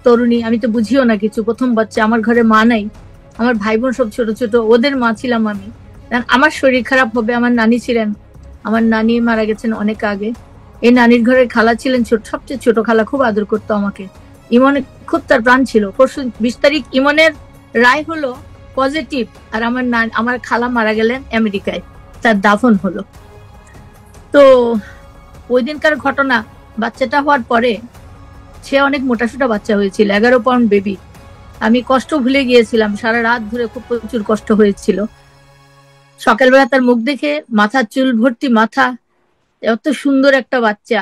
তরুণী, আমি তো বুঝিও না কিছু, প্রথম বাচ্চা, আমার ঘরে মা নাই, আমার ভাই বোন সব ছোট ছোট, ওদের মা ছিলাম আমি। আমার শরীর খারাপ হবে, আমার নানি ছিলেন, আমার নানি মারা গেছেন অনেক আগে। এই নানির ঘরের খালা ছিলেন ছোট, সবচেয়ে ছোট খালা, খুব আদর করতো আমাকে। ইমন খুব তার প্রাণ ছিল। পরশু 20 তারিখ ইমনের রায় হলো পজিটিভ, আর আমার খালা মারা গেলেন আমেরিকায়, তার দাফন হলো। তো ওই দিনকার ঘটনা, বাচ্চাটা হওয়ার পরে সে অনেক মোটাসোটা বাচ্চা হয়েছিল, 11 পাউন্ড বেবি। আমি কষ্ট ভুলে গিয়েছিলাম, সারা রাত ধরে খুব প্রচুর কষ্ট হয়েছিল। সকালবেলা তার মুখ দেখে, মাথা চুল ভর্তি মাথা, এত সুন্দর একটা বাচ্চা,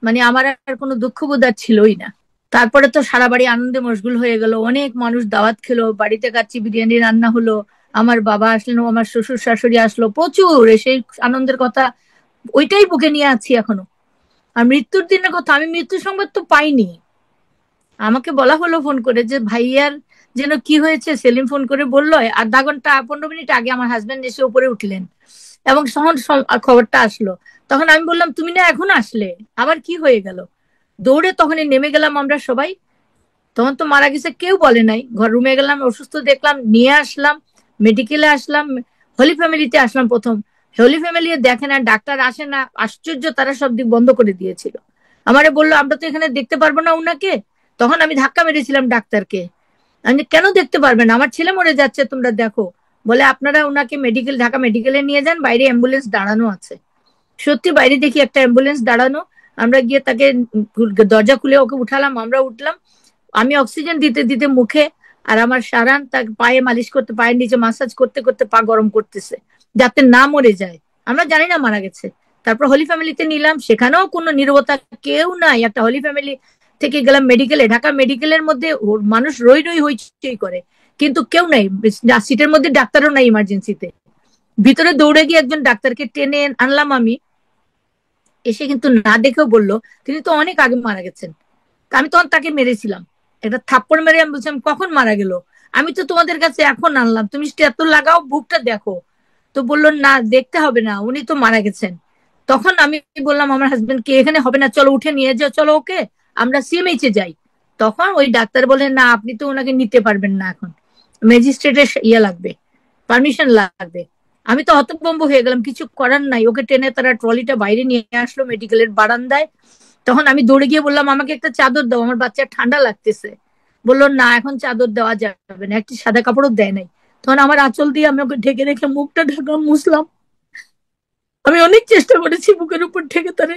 মানে আমার আর কোনো দুঃখবোধ আর ছিলই না। তারপরে তো সারা বাড়ি আনন্দে মশগুল হয়ে গেল, অনেক মানুষ দাওয়াত খেলো, বাড়িতে কাচ্চি বিরিয়ানি রান্না হলো, আমার বাবা আসলেন, আমার শ্বশুর শাশুড়ি আসলো প্রচুর, সেই আনন্দের কথা ওইটাই বুকে নিয়ে আছি এখনো। আর মৃত্যুর দিনের কথা, আমি মৃত্যুর সংবাদ তো পাইনি। আমাকে বলা হলো ফোন করে যে ভাইয়ার যেন কি হয়েছে, সেলিম ফোন করে বললো, আর আধা ঘন্টা 15 মিনিট আগে আমার হাজবেন্ড এসে উপরে উঠলেন এবং তখন খবরটা আসলো। তখন আমি বললাম তুমি না এখন আসলে, আবার কি হয়ে গেল? দৌড়ে তখনই নেমে গেলাম আমরা সবাই। তখন তো মারা গেছে কেউ বলে নাই, ঘর রুমে গেলাম, অসুস্থ দেখলাম, নিয়ে আসলাম, মেডিকেলে আসলাম, হলি ফ্যামিলিতে আসলাম প্রথম। হলি ফ্যামিলি দেখে না, ডাক্তার আসে না, আশ্চর্য, তারা সব দিক বন্ধ করে দিয়েছিল। আমারে বললো আমরা তো এখানে দেখতে পারবো না উনাকে। তখন আমি ধাক্কা মেরেছিলাম ডাক্তারকে, আমি কেন দেখতে পারবেন, আমার ছেলে মরে যাচ্ছে, তোমরা দেখো। বলে আপনারা উনাকে ঢাকা মেডিকেলে নিয়ে যান, বাইরে অ্যাম্বুলেন্স দাঁড়ানো আছে। সত্যি বাইরে দেখি একটা অ্যাম্বুলেন্স দাঁড়ানো, আমরা গিয়ে তাকে দরজা খুলে ওকে উঠালাম, আমরা উঠলাম। আমি অক্সিজেন দিতে দিতে মুখে, আর আমার সারান তার পায়ে মালিশ করতে, পায়ের নিচে মাসাজ করতে করতে পা গরম করতেছে, যাতে না মরে যায়। আমরা জানি না মারা গেছে। তারপর হলি ফ্যামিলিতে নিলাম, সেখানেও কোনো নীরবতা, কেউ নাই। একটা হলি ফ্যামিলি থেকে গেলাম মেডিকেলে, ঢাকা মেডিকেলের মধ্যে মানুষ রই রই হইচই করে, কিন্তু কেউ নাই, সিটের মধ্যে ডাক্তারও নাই ইমার্জেন্সিতে। ভিতরে দৌড়ে গিয়ে একজন ডাক্তারকে টেনে আনলাম আমি, এসে কিন্তু না দেখেও বললো তিনি তো অনেক আগে মারা গেছেন। আমি তখন তাকে মেরেছিলাম, একটা থাপ্পড় মেরে আমি বলছিলাম কখন মারা গেল, আমি তো তোমাদের কাছে এখন আনলাম, তুমি এত লাগাও, বুকটা দেখো। তো বললো না দেখতে হবে না, উনি তো মারা গেছেন। তখন আমি বললাম আমার হাজবেন্ড কে, এখানে হবে না, চলো উঠে নিয়ে যাও, চলো ওকে, আমরা সিএমএইচে যাই। তখন ওই ডাক্তার বলেন না আপনি তো ওনাকে নিতে পারবেন না, এখন ম্যাজিস্ট্রেটের ইয়ে লাগবে, পারমিশন লাগবে। আমি তো হতভম্ব হয়ে গেলাম, কিছু করার নাই, ওকে টেনে তারা ট্রলিটা বাইরে নিয়ে আসলো মেডিকেলের বারান্দায়। তখন আমি দৌড়ে গিয়ে বললাম আমাকে একটা চাদর দাও, আমার বাচ্চা ঠান্ডা লাগতেছে। বললো না এখন চাদর দেওয়া যাবে না, একটি সাদা কাপড়ও দেয় নাই। তখন আমার আঁচল দিয়ে আমি ওকে ঢেকে রেখে মুখটা ঢাকলাম, মুছলাম। আমি অনেক চেষ্টা করেছি বুকের উপর ঢেকে তারে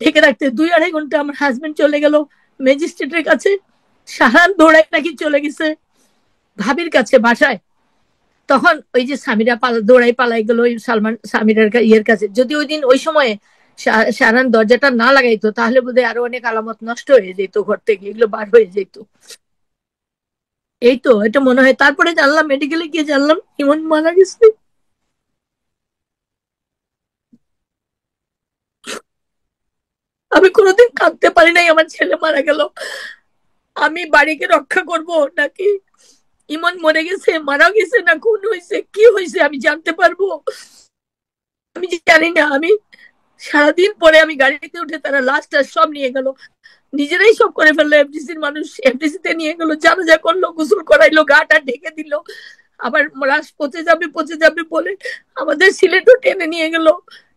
ঢেকে রাখতে। 2-2.5 ঘন্টা আমার হাজবেন্ড চলে গেল ম্যাজিস্ট্রেটের কাছে, সারান দৌড়ায় নাকি চলে গেছে ভাবির কাছে বাসায়। তখন ওই যে স্বামীরা দৌড়াই পালাই গেল ওই সালমান স্বামীর ইয়ের কাছে। যদি ওই দিন ওই সময়ে সারান দরজাটা না লাগাইতো, তাহলে বোধহয় আরো অনেক আলামত নষ্ট হয়ে যেত, ঘর থেকে এগুলো বার হয়ে যেত। এই তো এটা মনে হয়। তারপরে জানলাম, মেডিকেলে গিয়ে জানলাম ইমন মারা গেছে। আমি কোনোদিন কাঁদতে পারি নাই আমার ছেলে মারা গেল। আমি বাড়িকে রক্ষা করব নাকি ইমন মরে গেছে, মারা গেছে, না খুন হয়েছে, কি হয়েছে আমি জানতে পারবো? আমি জানি না। আমি সারাদিন পরে আমি গাড়িতে উঠে, তারা লাশটা সব নিয়ে গেল, নিজেরাই সব করে ফেললো। এফডিসির মানুষ এফডিসি তে নিয়ে গেল, জানাজা করলো, গোসল করাইলো, গাটা ঢেকে দিল। আবার লাশ পচে যাবে পচে যাবে বলে আমাদের সিলেটও টেনে নিয়ে গেল।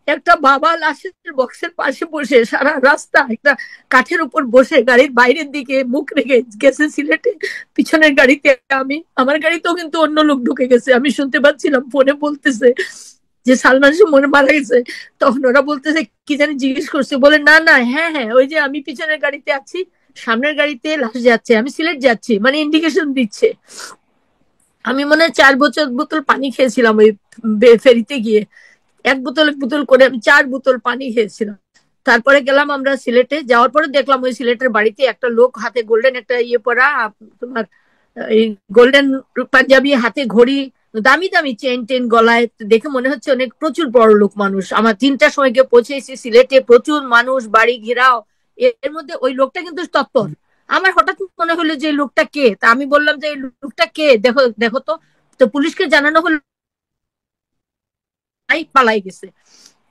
একটা বাবা লাশের বক্সের পাশে বসে সারা রাস্তা একটা কাঠের উপর বসে গাড়ির বাইরের দিকে মুখ রেখে গেছে সিলেটে, পিছনের গাড়িতে আমি, আমার গাড়িতেও কিন্তু অন্য লোক ঢুকে গেছে, আমি শুনতে পাচ্ছিলাম, ফোনে বলতেছে যে সালমান মনে মারা গেছে। তখন ওরা বলতেছে কি জানি জিজ্ঞেস করছে, বলে না না হ্যাঁ হ্যাঁ ওই যে আমি পিছনের গাড়িতে আছি, সামনের গাড়িতে লাশ যাচ্ছে, আমি সিলেট যাচ্ছি, মানে ইন্ডিকেশন দিচ্ছে। আমি মনে হয় 4 বোতল পানি খেয়েছিলাম ওই ফেরিতে গিয়ে, এক বোতল করে আমি 4 বোতল পানি খেয়েছিলাম। তারপরে গেলাম আমরা সিলেটে, যাওয়ার পরে দেখলাম ওই সিলেটের বাড়িতে একটা লোক হাতে গোল্ডেন একটা ইয়ে পরা, তোমার এই গোল্ডেন পাঞ্জাবি, হাতে ঘড়ি, দামি দামি চেন টেন গলায়, দেখে মনে হচ্ছে অনেক প্রচুর বড় লোক মানুষ। আমার 3টার সময় গিয়ে পৌঁছেছি সিলেটে, প্রচুর মানুষ, বাড়ি ঘেরাও। এর মধ্যে ওই লোকটা কিন্তু তৎপর। আমার হঠাৎ মনে হলো যে লোকটা কে, তা আমি বললাম যে এই লোকটা কে, দেখো দেখো তো। তো পুলিশকে জানানো হলো, পালাই গেছে।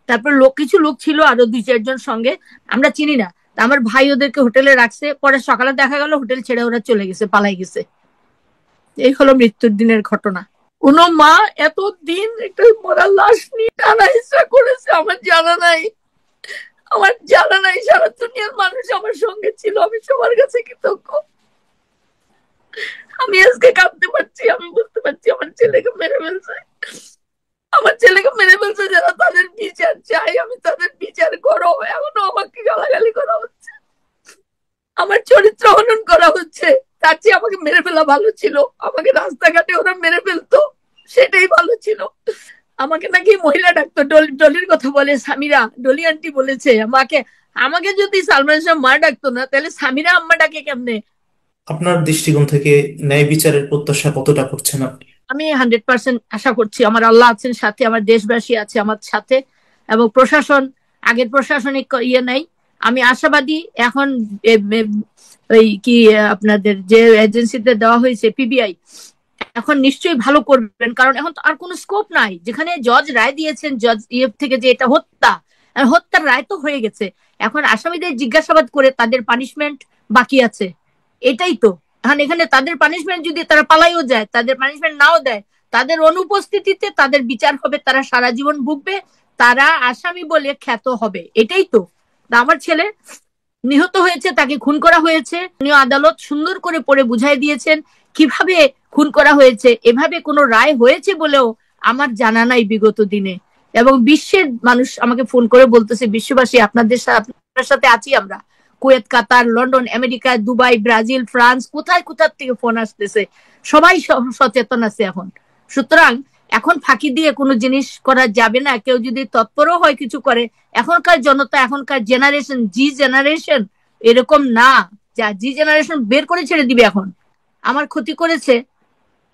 তারপর কিছু লোক ছিল আরো 2-4 জন সঙ্গে, আমরা চিনি না। আমার ভাই ওদেরকে হোটেলে রাখছে, পরে সকালে দেখা গেল হোটেল ছেড়ে ওরা চলে গেছে, পালাই গেছে। এই হলো মৃত্যুর দিনের ঘটনা। কোন মা এতদিন একটা মরা লাশ নিয়ে টানা হিসা করেছে আমার জানা নাই, আমার জানা নাই। সারা দুনিয়ার মানুষ আমার সঙ্গে ছিল, আমি সবার কাছে কৃতজ্ঞ। আমি আজকে কাঁদতে পারছি, আমি বুঝতে পারছি আমার ছেলেকে মেরে ফেলছে, আমার ছেলেকে মেরে ফেলছে যারা, তাদের বিচার চাই, আমি তাদের বিচার করো। এখনো আমাকে গালাগালি করা হচ্ছে, আমার চরিত্র হনন করা হচ্ছে। তার চেয়ে আমাকে মেরে ফেলা ভালো ছিল, আমাকে রাস্তাঘাটে ওরা মেরে ফেলতো, সেটাই ভালো ছিল। আমাকে নাকি মহিলা ডাকতো, ডলির কথা বলে সামিরা, ডলি আন্টি বলেছে আমাকে। আমাকে যদি সালমান শাহ মা ডাকতো না, তাহলে সামিরা আম্মা ডাকে কেমনে? আপনার দৃষ্টিকোণ থেকে ন্যায় বিচারের প্রত্যাশা কতটা করছেন আপনি? আমি 100% আশা করছি, আমার আল্লাহ আছেন সাথে, আমার দেশবাসী আছে আমার সাথে, এবং প্রশাসন, আগের প্রশাসনিক ইয়ে নাই, আমি আশাবাদী। এখন ওই কি আপনাদের যে এজেন্সিতে দেওয়া হয়েছে পিবিআই, এখন নিশ্চয়ই ভালো করবেন, কারণ এখন তো আর কোনো স্কোপ নাই। যেখানে জজ রায় দিয়েছেন, জজ ইয়ে থেকে, যে এটা হত্যা, হত্যার রায় তো হয়ে গেছে, এখন আসামিদের জিজ্ঞাসাবাদ করে তাদের পানিশমেন্ট বাকি আছে, এটাই তো। এখন এখানে তাদের পানিশমেন্ট যদি তারা পালাইও যায়, তাদের পানিশমেন্ট নাও দেয়, তাদের অনুপস্থিতিতে তাদের বিচার হবে, তারা সারা জীবন ভুগবে, তারা আসামি বলে খ্যাত হবে, এটাই তো। আমার ছেলে নিহত হয়েছে, তাকে খুন করা হয়েছে, আদালত সুন্দর করে পড়ে বুঝাই দিয়েছেন কিভাবে খুন করা হয়েছে। এভাবে কোনো রায় হয়েছে বলেও আমার জানা নাই বিগত দিনে। এবং বিশ্বের মানুষ আমাকে ফোন করে বলতেছে, বিশ্ববাসী আপনার সাথে আছি আমরা। Kuwait, Qatar, London, America, Dubai, Brazil, France, কোথায় কোথার থেকে ফোন আসতেছে, সবাই সচেতন আছে এখন। সুতরাং এখন ফাঁকি দিয়ে কোনো জিনিস করা যাবে না। কেউ যদি তৎপরও হয় কিছু করে, এখনকার জনতা, এখনকার জেনারেশন, জি জেনারেশন এরকম না, যা জি জেনারেশন বের করে ছেড়ে দিবে। এখন আমার ক্ষতি করেছে,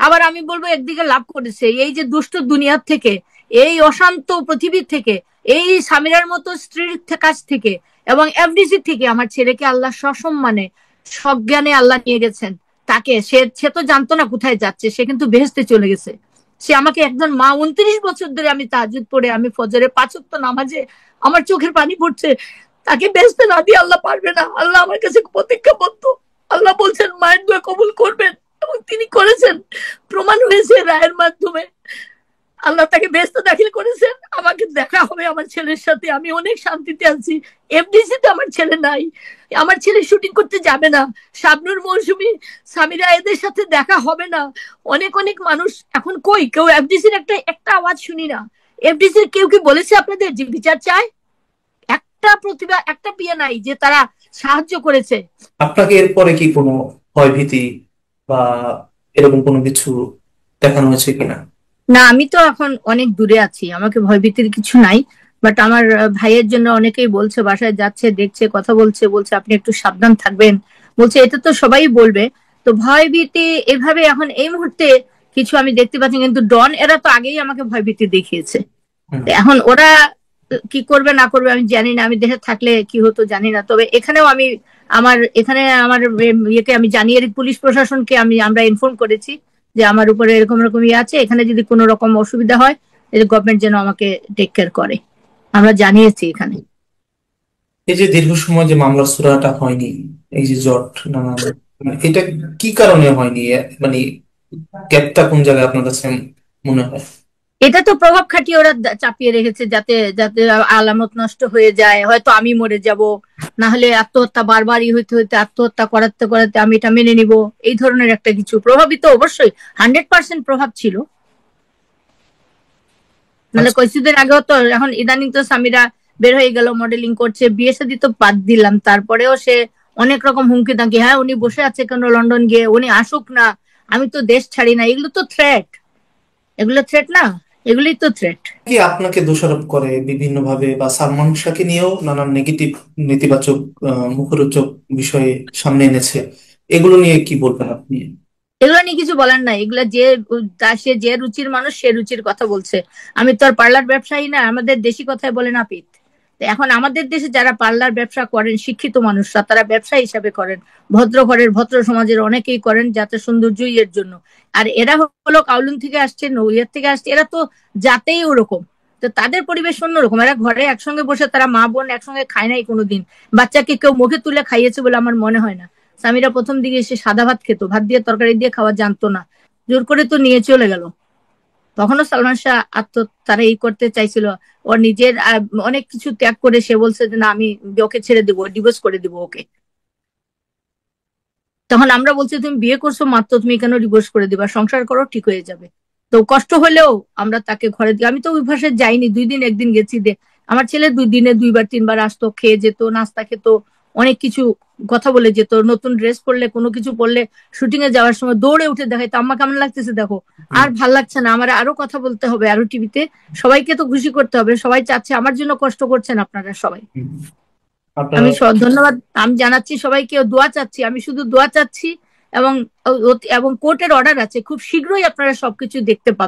আবার আমি বলবো একদিকে লাভ করেছে। এই যে দুষ্ট দুনিয়ার থেকে, এই অশান্ত পৃথিবীর থেকে, এই সামিরার মতো স্ত্রীর কাছ থেকে এবং এফডিসি থেকে আমার ছেলেকে আল্লাহ সসম্মানে সজ্ঞানে আল্লাহ নিয়ে গেছেন। তাকে সে তো জানতো না কোথায় যাচ্ছে, সে কিন্তু বেহেশতে চলে গেছে। সে আমাকে একজন মা, 29 বছর ধরে আমি তাহাজ্জুদ পড়ে, আমি ফজরে 5 ওয়াক্ত নামাজে আমার চোখের পানি পড়ছে, তাকে বেহেশতে না দিয়ে আল্লাহ পারবে না। আল্লাহ আমার কাছে প্রতিজ্ঞাবদ্ধ, আল্লাহ বলছেন মায়ের দোয়া কবুল করবেন, এবং তিনি করেছেন, প্রমাণ হয়েছে রায়ের মাধ্যমে। আল্লাহ তাকে বেহেশতে দাখিল করেছেন, আমাকে দেখা হবে আমার ছেলের সাথে, আমি অনেক শান্তিতে আছি। এফডিসি তে আমার ছেলে নাই, আমার ছেলে শুটিং করতে যাবে না, শাবনূর, মৌসুমী, সামিরা এদের সাথে দেখা হবে না। অনেক অনেক মানুষ এখন কই, কেউ এফডিসির একটা একটা আওয়াজ শুনি না। এফডিসির কেউ কি বলেছে আপনাদের যে বিচার চায়? একটা প্রতিভা, একটা পিয়া নাই যে তারা সাহায্য করেছে। আপনাকে এরপরে কি কোনো ভয়ভীতি বা এরকম কোনো কিছু দেখানো হয়েছে কিনা? না, আমি তো এখন অনেক দূরে আছি, আমাকে ভয়ভীতির কিছু নাই। বাট আমার ভাইয়ের জন্য অনেকেই বলছে, বাসায় যাচ্ছে, দেখছে, কথা বলছে, বলছে আপনি একটু সাবধান থাকবেন, বলছে এটা তো সবাই বলবে। তো ভয়ভীতি এভাবে এখন এই মুহূর্তে কিছু আমি দেখতে পাচ্ছি, কিন্তু ডন এরা তো আগেই আমাকে ভয়ভীতি দেখিয়েছে। হুম। তো এখন ওরা কি করবে না করবে আমি জানি না, আমি দেশে থাকলে কি হতো জানি না। তবে এখানেও আমি আমার ইয়েকে আমি জানিয়ে, পুলিশ প্রশাসনকে আমরা ইনফর্ম করেছি যে আমার উপরে এরকম এরকম ইয়ে আছে, এখানে যদি কোনো রকম অসুবিধা হয় গভর্নমেন্ট যেন আমাকে টেক কেয়ার করে, আমরা জানিয়েছি এখানে। এই যে দীর্ঘ সময় যে মামলার সুরাহা হয়নি, এই যে জট নানান, মানে এটা কি কারণে হয়নি? মানে গ্যাপটা কোন জায়গায় আপনার কাছে মনে হয়? এটা তো প্রভাব খাটিয়ে ওরা চাপিয়ে রেখেছে, যাতে যাতে আলামত নষ্ট হয়ে যায়, হয়তো আমি মরে যাব, না হলে আত্মহত্যা, বারবারই হইতে হইতে আত্মহত্যা করাতে করাতে আমি এটা মেনে নিব, এই ধরনের একটা কিছু প্রভাবিত অবশ্যই 100% প্রভাব ছিল। নাহলে আচ্ছা। কিছুদিন আগেও তো, এখন ইদানিং তো সামিরা বের হয়ে গেল, মডেলিং করছে, বিয়ে শাদী তো বাদ দিলাম, তারপরেও সে অনেক রকম হুমকি দাঙ্কি, হ্যাঁ উনি বসে আছে কেন লন্ডন গিয়ে, উনি আসুক না, আমি তো দেশ ছাড়ি না, এগুলো তো থ্রেট, এগুলো থ্রেট না, এগুলোই তো থ্রেট। কি আপনাকে দোষারোপ করে বিভিন্ন ভাবে, বা সালমান শাহকে নিয়েও নানান নেগেটিভ, নেতিবাচক, মুখরোচক বিষয়ে সামনে এনেছে, এগুলো নিয়ে কি বলবেন আপনি? এগুলো নিয়ে কিছু বলার নাই, এগুলা যে সে যে রুচির মানুষ সে রুচির কথা বলছে। আমি তো আর পার্লার ব্যবসায়ী না, আমাদের দেশি কথায় বলে না পিত। তো এখন আমাদের দেশে যারা পার্লার ব্যবসা করেন, শিক্ষিত মানুষরা, তারা ব্যবসা হিসাবে করেন, ভদ্র ঘরের ভদ্র সমাজের অনেকেই করেন, যাতে সৌন্দর্যই এর জন্য। আর এরা হলো কাউলুন থেকে আসছে, নৌইয়ার থেকে আসছে, এরা তো জাতেই ওরকম। তো তাদের পরিবেশ অন্যরকম, এরা ঘরে একসঙ্গে বসে তারা মা বোন একসঙ্গে খায় নাই কোনোদিন, বাচ্চাকে কেউ মুখে তুলে খাইয়েছে বলে আমার মনে হয় না। স্বামীরা প্রথম দিকে এসে সাদা ভাত খেত, ভাত দিয়ে তরকারি দিয়ে খাওয়া জানতো না, জোর করে তো নিয়ে চলে গেল। তখনও সালমান শাহ তারা এই করতে চাইছিল, ওর নিজের অনেক কিছু ত্যাগ করে সে বলছে যে না আমি ওকে ছেড়ে দেবো, ডিভোর্স করে দেবো ওকে। তখন আমরা বলছি তুমি বিয়ে করছো মাত্র, তুমি কেন ডিভোর্স করে দিবা, সংসার করো ঠিক হয়ে যাবে। তো কষ্ট হলেও আমরা তাকে ঘরে দিই। আমি তো ওই ভাষায় যাইনি, 2 দিন একদিন গেছি আমার ছেলে 2 দিনে 2বার 3বার আসতো, খেয়ে যেত, নাস্তা খেত, অনেক কিছু কথা বলে যেত। নতুন ড্রেস পরলে, কোনো কিছু পরলে, শুটিং এ যাওয়ার সময় দৌড়ে উঠে দেখাইতো আম্মা কেমন লাগতেছে দেখো। হুম, আর ভাল লাগছে না আমার, আরো কথা বলতে হবে, আরো টিভিতে সবাইকে তো খুশি করতে হবে, সবাই চাচ্ছে, আমার জন্য কষ্ট করছেন আপনারা সবাই। হুম। আপনারা আমি ধন্যবাদ আমি জানাচ্ছি সবাইকে, দোয়া চাচ্ছি, আমি শুধু দোয়া চাচ্ছি। এবং এবং কোর্টের অর্ডার আছে, খুব শীঘ্রই আপনারা সবকিছু দেখতে পাবেন।